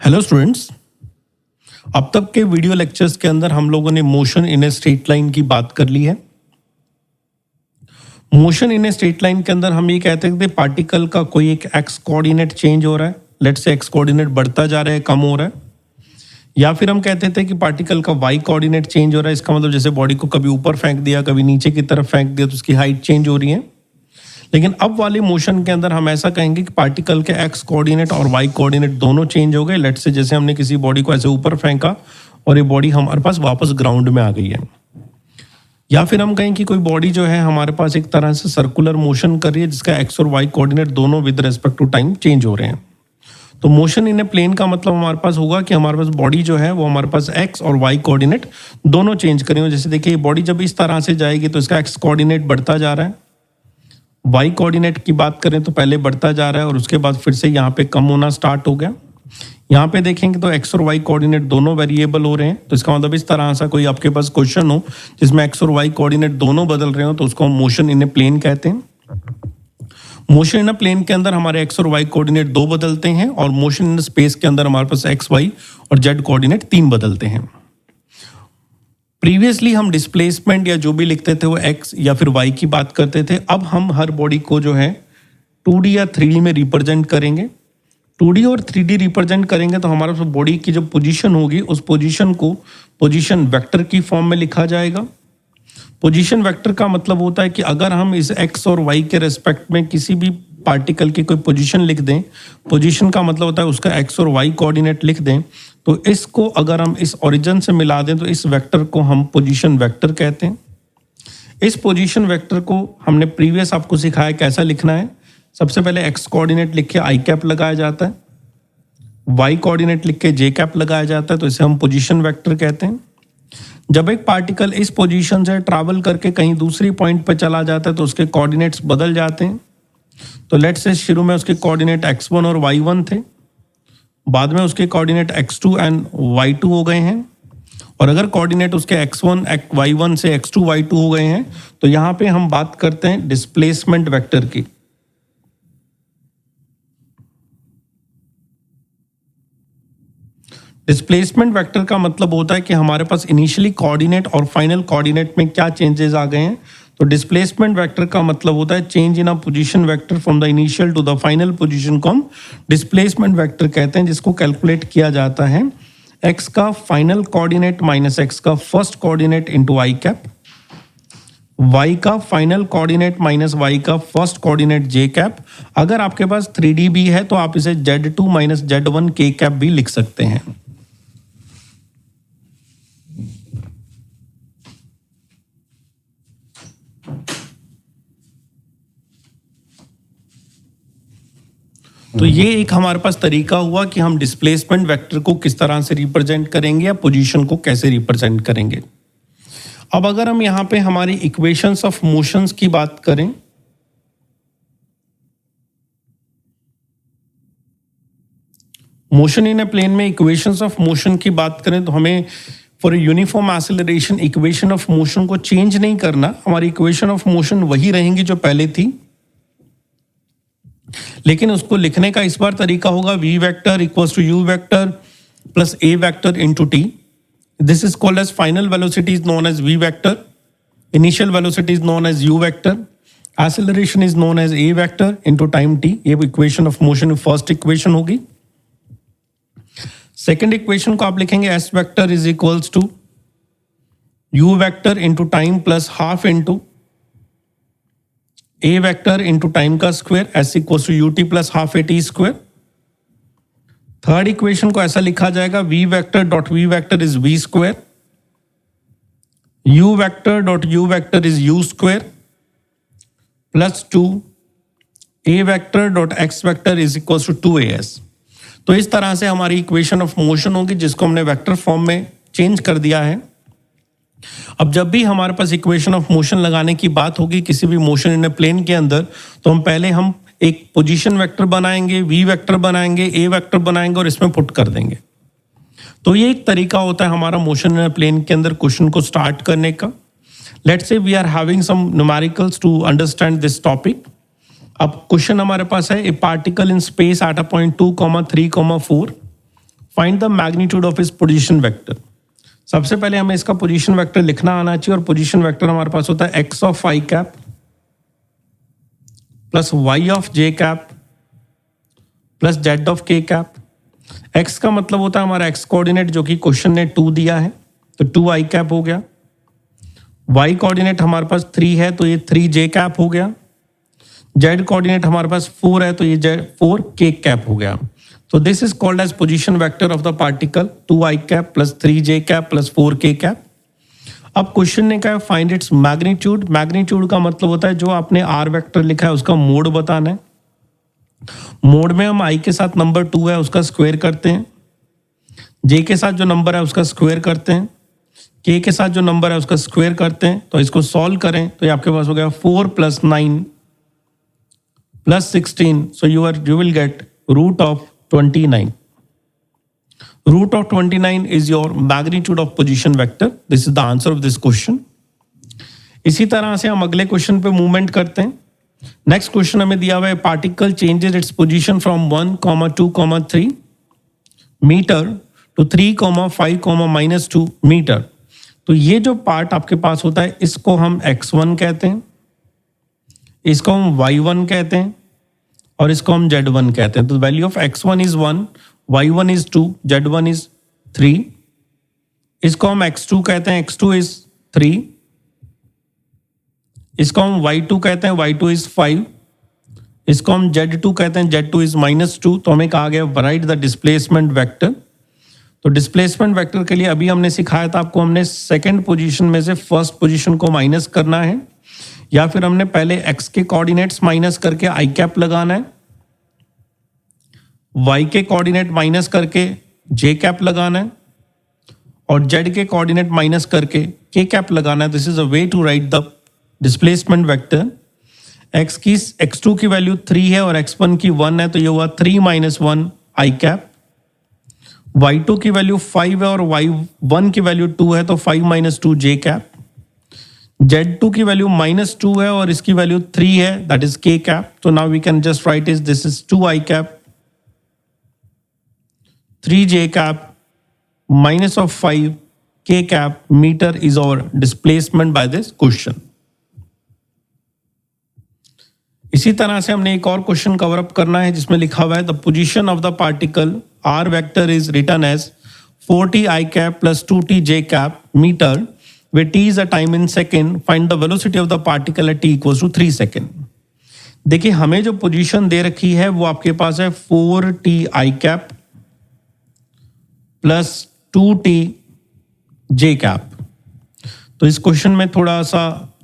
Hello students. अब तक के वीडियो लेक्चर्स के अंदर हम लोगों ने motion in a straight line की बात कर ली है। Motion in a straight line के अंदर हम ये कहते थे पार्टिकल का कोई एक एक्स कोऑर्डिनेट चेंज हो रहा है, लेट्स से एक्स कोऑर्डिनेट बढ़ता जा रहा है, कम हो रहा है, या फिर हम कहते थे कि पार्टिकल का वाई कोऑर्डिनेट चेंज हो रहा है। इसका मतलब जैसे बॉडी को कभी ऊपर फेंक दिया, कभी नीचे की तरफ फेंक दिया तो उसकी हाइट चेंज हो रही है। लेकिन अब वाले मोशन के अंदर हम ऐसा कहेंगे कि पार्टिकल के एक्स कोऑर्डिनेट और वाई कोऑर्डिनेट दोनों चेंज हो गए। लेट्स से जैसे हमने किसी बॉडी को ऐसे ऊपर फेंका और ये बॉडी हमारे पास वापस ग्राउंड में आ गई है। या फिर हम कहें कि कोई बॉडी जो है हमारे पास एक तरह से सर्कुलर मोशन कर रही है जिसका एक्स और वाई कोऑर्डिनेट दोनों with respect to time change हो रहे हैं। तो मोशन इन ए प्लेन का मतलब हमारे पास होगा कि हमारे पास बॉडी जो है वो हमारे पास एक्स और वाई कोऑर्डिनेट दोनों चेंज करेंगे। जैसे देखिए बॉडी जब इस तरह से जाएगी तो इसका एक्स कोऑर्डिनेट बढ़ता जा रहा है, वाई कोऑर्डिनेट की बात करें तो पहले बढ़ता जा रहा है और उसके बाद फिर से यहाँ पे कम होना स्टार्ट हो गया। यहाँ पे देखेंगे तो एक्स और वाई कोऑर्डिनेट दोनों वेरिएबल हो रहे हैं। तो इसका मतलब इस तरह से कोई आपके पास क्वेश्चन हो जिसमें एक्स और वाई कोऑर्डिनेट दोनों बदल रहे हो तो उसको हम मोशन इन ए प्लेन कहते हैं। मोशन इन ए प्लेन के अंदर हमारे एक्स और वाई कोऑर्डिनेट दो बदलते हैं और मोशन इन स्पेस के अंदर हमारे पास एक्स वाई और जेड कोऑर्डिनेट तीन बदलते हैं। प्रीवियसली हम डिस्प्लेसमेंट या जो भी लिखते थे वो एक्स या फिर वाई की बात करते थे। अब हम हर बॉडी को जो है 2D या 3D में रिप्रेजेंट करेंगे। 2D और 3D रिप्रेजेंट करेंगे तो हमारे पास बॉडी की जो पोजीशन होगी उस पोजीशन को पोजीशन वेक्टर की फॉर्म में लिखा जाएगा। पोजीशन वेक्टर का मतलब होता है कि अगर हम इस एक्स और वाई के रेस्पेक्ट में किसी भी पार्टिकल की कोई पोजीशन लिख दें, पोजीशन का मतलब होता है उसका एक्स और वाई कोऑर्डिनेट लिख दें, तो इसको अगर हम इस ओरिजिन से मिला दें तो इस वेक्टर को हम पोजीशन वेक्टर कहते हैं। इस पोजीशन वेक्टर को हमने प्रीवियस आपको सिखाया कैसा लिखना है। सबसे पहले एक्स कोऑर्डिनेट लिख के आई कैप लगाया जाता है, वाई कोऑर्डिनेट लिख के जे कैप लगाया जाता है, तो इसे हम पोजीशन वेक्टर कहते हैं। जब एक पार्टिकल इस पोजीशन से ट्रैवल करके कहीं दूसरी पॉइंट पर चला जाता है तो उसके कोऑर्डिनेट्स बदल जाते हैं। तो लेट्स से शुरू में उसके कोऑर्डिनेट x1 और y1 थे, बाद में उसके कोऑर्डिनेट x2 एंड y2 हो गए हैं। और अगर कोऑर्डिनेट उसके x1 y1 से x2 y2 हो गए हैं तो यहाँ पे हम बात करते हैं डिस्प्लेसमेंट वेक्टर की। डिस्प्लेसमेंट वेक्टर का मतलब होता है कि हमारे पास इनिशियली कोऑर्डिनेट और फाइनल कोऑर्डिनेट में क्या चेंजेस आ गए हैं। तो डिस्प्लेसमेंट वेक्टर का मतलब होता है change in a position vector from the initial to the final position को हम डिस्प्लेसमेंट वेक्टर कहते हैं, जिसको कैलकुलेट किया जाता है एक्स का फाइनल कोऑर्डिनेट माइनस एक्स का first coordinate into I cap, Y का फाइनल कोऑर्डिनेट माइनस वाई का फर्स्ट कोऑर्डिनेट जे कैप। अगर आपके पास 3D भी है तो आप इसे Z2 माइनस Z1 के कैप भी लिख सकते हैं। तो ये एक हमारे पास तरीका हुआ कि हम डिस्प्लेसमेंट वेक्टर को किस तरह से रिप्रेजेंट करेंगे या पोजीशन को कैसे रिप्रेजेंट करेंगे। अब अगर हम यहाँ पे हमारी इक्वेशंस ऑफ मोशंस की बात करें, मोशन इन ए प्लेन में इक्वेशंस ऑफ मोशन की बात करें तो हमें for uniform acceleration equation of motion को चेंज नहीं करना। हमारी इक्वेशन ऑफ मोशन वही रहेंगी जो पहले थी, लेकिन उसको लिखने का इस बार तरीका होगा v vector equals to u vector plus a vector into t। This is called as final velocity is known as v vector, initial velocity is known as u vector, acceleration is known as a vector into time t। ये equation of motion first equation होगी। Second equation को आप लिखेंगे s vector is equals to u vector into time plus half into a vector into time का square s equals to ut plus half at square. Third equation को ऐसा लिखा जाएगा v vector dot v vector is v square, u vector dot u vector is u square plus 2 a vector dot x vector is equals to 2as। तो इस तरह से हमारी equation of motion होगी जिसको हमने वेक्टर फॉर्म में change कर दिया है। अब जब भी हमारे पास इक्वेशन ऑफ मोशन लगाने की बात होगी किसी भी मोशन इन ए प्लेन के अंदर तो हम पहले हम एक पोजीशन वेक्टर बनाएंगे, वी वेक्टर बनाएंगे, ए वेक्टर बनाएंगे और इसमें पुट कर देंगे। तो ये एक तरीका होता है हमारा मोशन इन ए प्लेन के अंदर क्वेश्चन को स्टार्ट करने का। Let's say we are having some numericals to understand this topic. अब क्वेश्चन हमारे पास है a particle in space at a point 2, 3, 4 find the magnitude of इस पोजीशन वेक्टर। सबसे पहले हमें इसका पोजीशन वेक्टर लिखना आना चाहिए, और पोजीशन वेक्टर हमारे पास होता है X of I cap plus Y of J cap plus Z of K cap. X का मतलब होता है हमारा एक्स कोऑर्डिनेट जो कि क्वेश्चन ने 2 दिया है, तो 2 आई कैप हो गया। वाई कोऑर्डिनेट हमारे पास 3 है, तो ये 3 जे कैप हो गया। जेड कोऑर्डिनेट हमारे पास 4 है, तो ये जेड 4 के कैप हो गया। तो this is called as position vector of the particle 2 I cap plus 3 J cap plus 4 K cap. अब क्वेश्चन ने कहा फाइंड इट्स मैग्नीट्यूड। मैग्नीट्यूड का मतलब होता है जो आपने आर वेक्टर लिखा है उसका मोड बताना है। मोड में हम आई के साथ नंबर 2 है उसका स्क्वायर करते हैं, जे के साथ जो नंबर है उसका स्क्वायर करते हैं, के के साथ जो नंबर है उसका स्क्वायर करते हैं। तो इसको सॉल्व करें तो ये आपके पास हो गया 4 plus 9 plus 16, so you will get root of 29. Root of 29 is your magnitude of position vector. This is the answer of this question. इसी तरह से हम अगले क्वेश्चन पे मूवमेंट करते हैं। नेक्स्ट क्वेश्चन हमें दिया हुआ है particle changes its position from 1, 2, 3 metre to 3, 5, -2 metre. तो ये जो पार्ट आपके पास होता है इसको हम x1 कहते हैं, इसको हम y1 कहते हैं और इसको हम z1 कहते हैं। तो value of x1 is 1, y1 is 2, z1 is 3। इसको हम x2 कहते हैं, x2 इज 3। इसको हम y2 कहते हैं, y2 इज 5। इसको हम z2 कहते हैं, z2 इज -2। तो हमें कहा गया राइट द डिस्प्लेसमेंट वेक्टर। तो डिस्प्लेसमेंट वेक्टर के लिए अभी हमने सिखाया था आपको, हमने सेकंड पोजीशन में से फर्स्ट पोजीशन को माइनस करना है, या फिर हमने पहले x के कोऑर्डिनेट्स माइनस करके आई कैप लगाना है, y के कोऑर्डिनेट माइनस करके जे कैप लगाना है, और z के कोऑर्डिनेट माइनस करके के कैप लगाना है। This is a way to write the displacement vector. x2 की वैल्यू 3 है और x1 की 1 है, तो ये हुआ 3 - 1 आई कैप। y2 की वैल्यू 5 है और y1 की वैल्यू 2 है, तो 5 - 2 जे कैप। z2 की वैल्यू -2 है और इसकी वैल्यू 3 है, दैट इज के कैप। तो now we can just write is this is 2 I cap 3 j cap minus of 5 k cap meter is our displacement by this question. इसी तरह से हमने एक और क्वेश्चन कवर अप करना है जिसमें लिखा हुआ है the position of the particle r vector is written as 4t i cap plus 2t j cap meter where t is a time in second. Find the velocity of the particle at t equals to 3 second. देखिए हमें जो position दे रखी है वो आपके पास है 4t i cap plus 2t j cap. तो इस क्वेश्चन में थोड़ा सा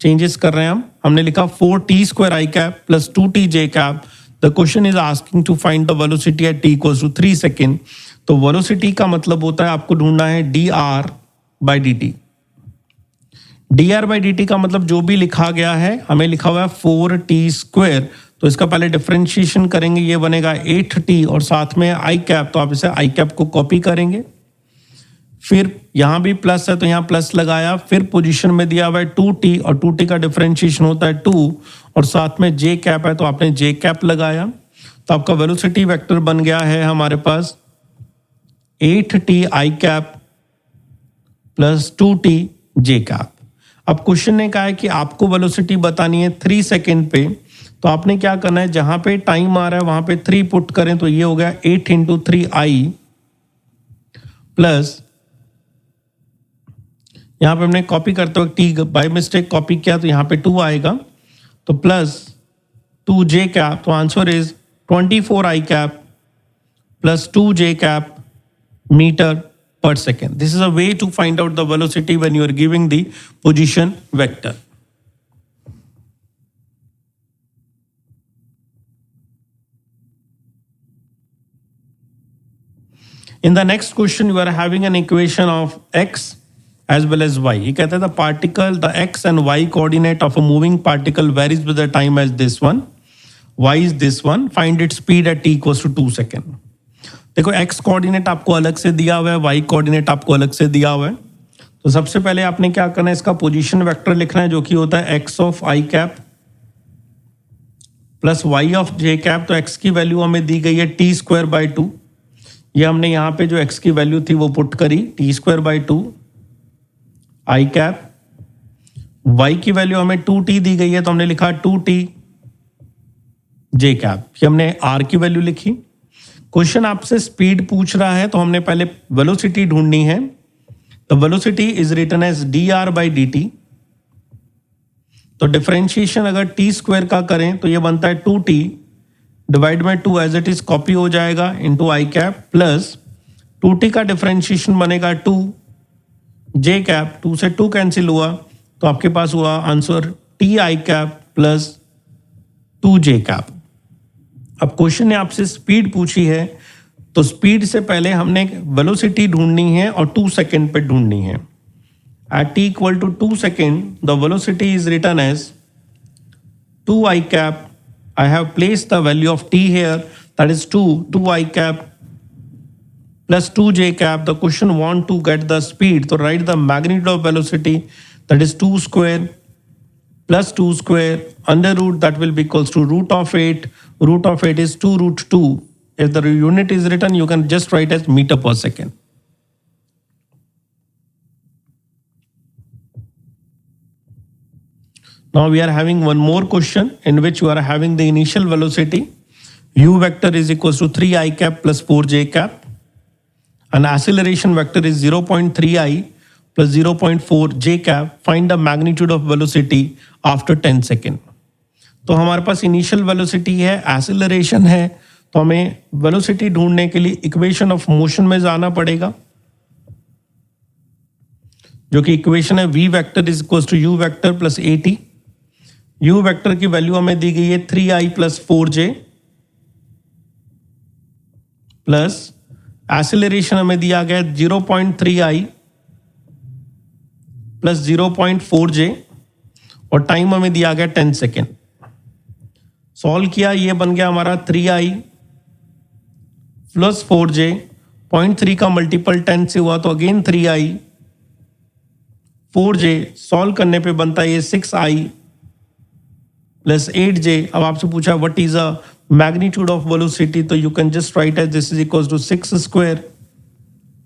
चेंजेस कर रहे हैं हमने लिखा 4t² i cap plus 2t j cap. The question is asking to find the velocity at t equals to 3 second. तो वेलोसिटी का मतलब होता है आपको ढूंढना है dr/dt। dr/dt का मतलब जो भी लिखा गया है, हमें लिखा हुआ है 4t², तो इसका पहले डिफरेंशिएशन करेंगे, ये बनेगा 8t और साथ में आई कैप, तो आप इसे आई कैप को कॉपी करेंगे। फिर यहाँ भी प्लस है तो यहाँ प्लस लगाया, फिर पोजीशन में दिया हुआ है 2t और 2t का डिफरेंशिएशन होता है 2 और साथ में जे कैप है तो आपने जे कैप लगाया। तो आपका वेलोसिटी वेक्टर बन गया है हमारे पास 8t आई cap plus 2t j cap. अब क्वेश्चन ने कहा है कि आपको वेलोसिटी बतानी है 3 सेकेंड पे, तो आपने क्या करना है, जहां पे टाइम आ रहा है वहां पे 3 पुट करें, तो ये हो गया 8 × 3i प्लस यहां पे हमने कॉपी करते वक्त टी बाय मिस्टेक कॉपी किया तो यहां पे 2 आएगा, तो प्लस 2j कैप। तो answer is 24 i cap plus 2j cap metre per second. This is a way to find out the velocity when you are giving the position vector. In the next question, you are having an equation of x as well as y. ये कहता है the particle, the x and y coordinate of a moving particle varies with the time as this one. Y is this one. Find its speed at t equals to 2 seconds. देखो x coordinate आपको अलग से दिया हुआ है, y coordinate आपको अलग से दिया हुआ है। तो सबसे पहले आपने क्या करना है, इसका पोजीशन वेक्टर लिखना है जो कि होता है x of i cap plus y of j cap. तो x की वैल्यू हमें दी गई है t² / 2, ये हमने यहाँ पे जो x की वैल्यू थी वो पुट करी t²/2 i कैप, y की वैल्यू हमें 2t दी गई है तो हमने लिखा 2t j कैप, ये हमने r की वैल्यू लिखी। क्वेश्चन आपसे स्पीड पूछ रहा है तो हमने पहले वेलोसिटी ढूंढनी है। The velocity is written as dr/dt। तो डिफरेंशिएशन अगर t² का करें तो ये बनता है 2t divide by 2 as it is copy हो जाएगा into i cap, plus 2t का डिफरेंशिएशन बनेगा 2 j कैप, 2 से 2 कैंसिल हुआ तो आपके पास हुआ answer t i cap plus 2 j cap. अब क्वेश्चन ने आपसे स्पीड पूछी है तो स्पीड से पहले हमने वेलोसिटी ढूंढनी है और 2 सेकेंड पे ढूंढनी है। At t equal to 2 seconds, the velocity is written as 2 i cap. I have placed the value of t here, that is 2 i cap plus 2 j cap. The question want to get the speed, so write the magnitude of velocity, that is 2 square plus 2 square under root, that will be equals to root of 8. Root of 8 is 2 root 2. If the unit is written, you can just write as meter per second. Now we are having one more question in which you are having the initial velocity u vector is equals to 3 i cap plus 4 j cap, and acceleration vector is 0.3 i plus 0.4 j cap. Find the magnitude of velocity after 10 second. तो हमारे पास initial velocity है, acceleration है, तो हमें velocity ढूंढने के लिए equation of motion में जाना पड़ेगा, जो कि इक्वेशन है v vector is equals to u vector plus at। u vector की वैल्यू हमें दी गई है 3i plus 4j, plus acceleration हमें दिया गया 0.3i प्लस 0.4j और टाइम हमें दिया गया 10 सेकेंड। सॉल्व किया, ये बन गया हमारा 3i प्लस 4j, 0.3 का मल्टीपल 10 से हुआ तो अगेन 3i 4j, सॉल्व करने पे बनता है ये 6i प्लस 8j। अब आपसे पूछा what is a magnitude of velocity, तो you can just write as this is equals to 6 square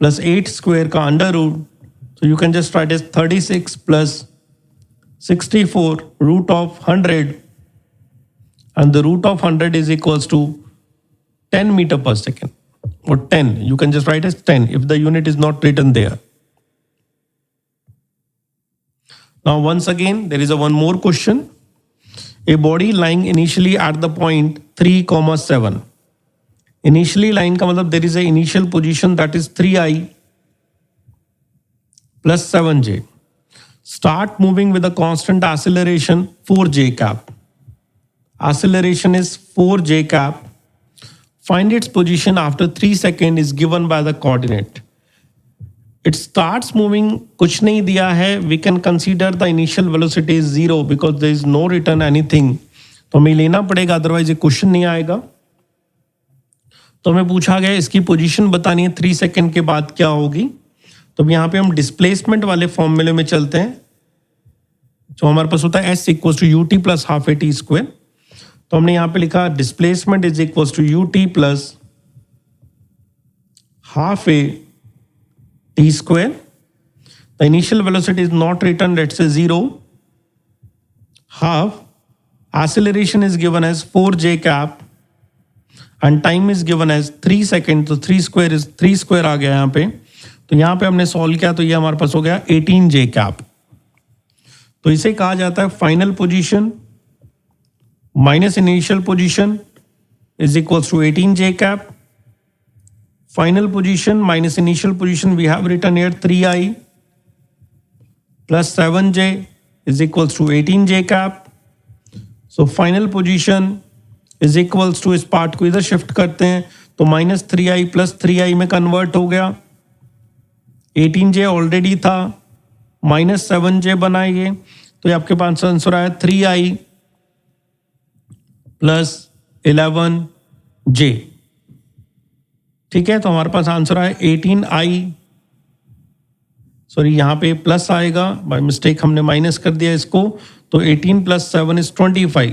plus 8 square का अंडर रूट, तो you can just write as 36 प्लस 64 root of 100, and the root of 100 is equals to 10 meter per second, or 10, you can just write as 10 if the unit is not written there. Now once again there is a one more question. A body lying initially at the point 3,7, initially lying का मतलब there is a initial position that is 3i plus 7j, start moving with a constant acceleration 4j cap. Acceleration is 4j cap. Find its position after 3 seconds is given by the coordinate. It starts moving, कुछ नहीं दिया है. We can consider the initial velocity is 0 because there is no written anything. तो हमें लेना पड़ेगा, otherwise ये question नहीं आएगा। तो हमें पूछा गया इसकी पोजीशन बतानी है 3 सेकेंड के बाद क्या होगी। तो यहाँ पे हम डिस्प्लेसमेंट वाले फॉर्मूले में चलते हैं, जो हमारे पास होता है s equals to u t plus half a t square. तो हमने यहाँ पे लिखा displacement is equals to u t plus half a t square. The initial velocity is not written, let's say 0, half acceleration is given as 4j cap and time is given as 3 second, तो 3 square is 3 square आ गया यहाँ पे। तो यहाँ पे हमने solve किया तो ये हमारे पास हो गया 18j कैप। तो इसे कहा जाता है final position minus initial position is equals to 18j cap. Final position minus initial position we have written here 3i plus 7j is equals to 18j cap. So final position is equals to, इस part को इधर shift करते हैं तो minus 3i plus 3i में convert हो गया, 18j already था, माइनस 7j बनाएंगे तो ये आपके पास आंसर आया 3i प्लस 11j। ठीक है, तो हमारे पास आंसर आया 18i, सॉरी यहाँ पे प्लस आएगा, बाय मिस्टेक हमने माइनस कर दिया इसको, तो 18 plus 7 is 25,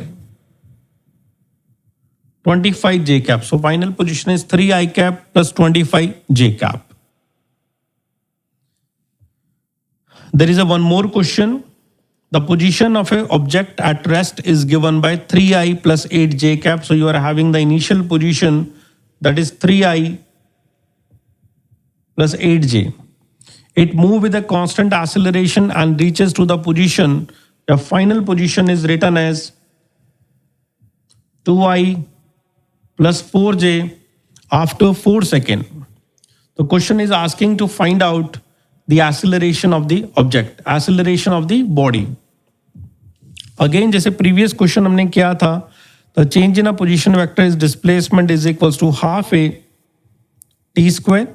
25 j cap. So final position is 3 I cap plus 25 j cap. There is a one more question. The position of an object at rest is given by 3i plus 8j cap. So you are having the initial position, that is 3i plus 8j. It moves with a constant acceleration and reaches to the position. The final position is written as 2i plus 4j after 4 seconds. The question is asking to find out the acceleration of the object, acceleration of the body. Again, जैसे previous question हमने किया था, the change in a position vector is displacement is equals to half a t square.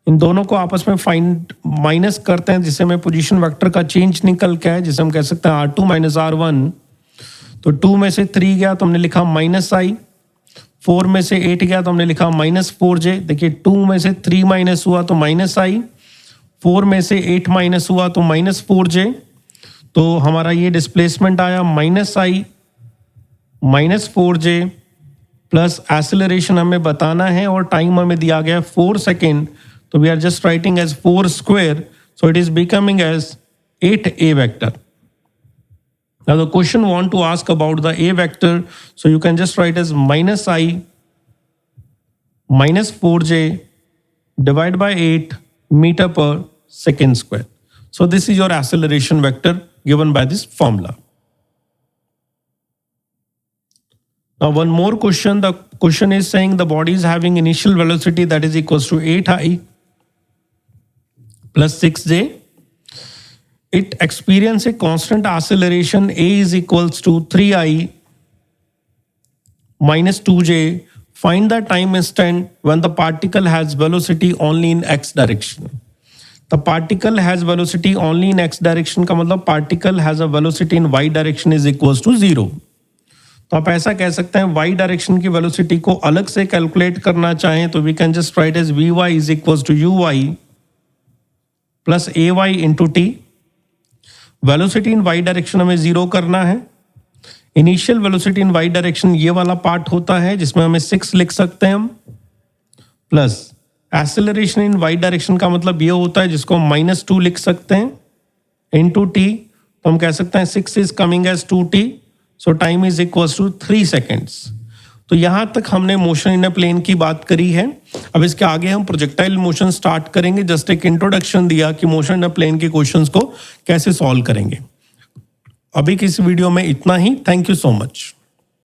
इन दोनों को आपस में find minus करते हैं, जिससे हमें पोजीशन वेक्टर का चेंज निकल के है, जिसे हम कह सकते हैं r2 माइनस r1. तो 2 में से 3 गया तो हमने लिखा माइनस आई, 4 में से 8 गया तो हमने लिखा माइनस 4j. देखिए 2 में से 3 माइनस हुआ तो माइनस आई, 4 में से 8 माइनस हुआ तो माइनस 4j. तो हमारा ये डिस्प्लेसमेंट आया माइनस आई माइनस 4j प्लस एक्सेलरेशन हमें बताना है और टाइम हमें दिया गया 4 second. So we are just writing as 4 square. So it is becoming as 8a vector. Now the question want to ask about the a vector. So you can just write as minus I minus 4j divided by 8 meter per second square. So this is your acceleration vector given by this formula. Now one more question. The question is saying the body is having initial velocity that is equals to 8i plus 6j. It experiences a constant acceleration. A is equals to 3i minus 2j. Find the time instant when the particle has velocity only in x direction. The particle has velocity only in x direction का मतलब particle has a velocity in y direction is equals to 0. तो आप ऐसा कह सकते हैं y direction की velocity को अलग से कैलकुलेट करना चाहें तो we can just write as vy is equals to uy plus ay into t. Velocity in y direction हमें 0 करना है. Initial velocity in y direction ये वाला पार्ट होता है जिसमें हमें 6 लिख सकते हैं हम, plus acceleration in y direction का मतलब ये होता है जिसको हम -2 लिख सकते हैं इंटू टी. तो हम कह सकते हैं 6 is coming as 2t. So time is equals to 3 seconds. तो यहाँ तक हमने मोशन इन अ प्लेन की बात करी है. अब इसके आगे हम प्रोजेक्टाइल मोशन स्टार्ट करेंगे. जस्ट एक इंट्रोडक्शन दिया कि मोशन इन अ प्लेन के क्वेश्चंस को कैसे सॉल्व करेंगे. अभी की इस वीडियो में इतना ही. Thank you so much.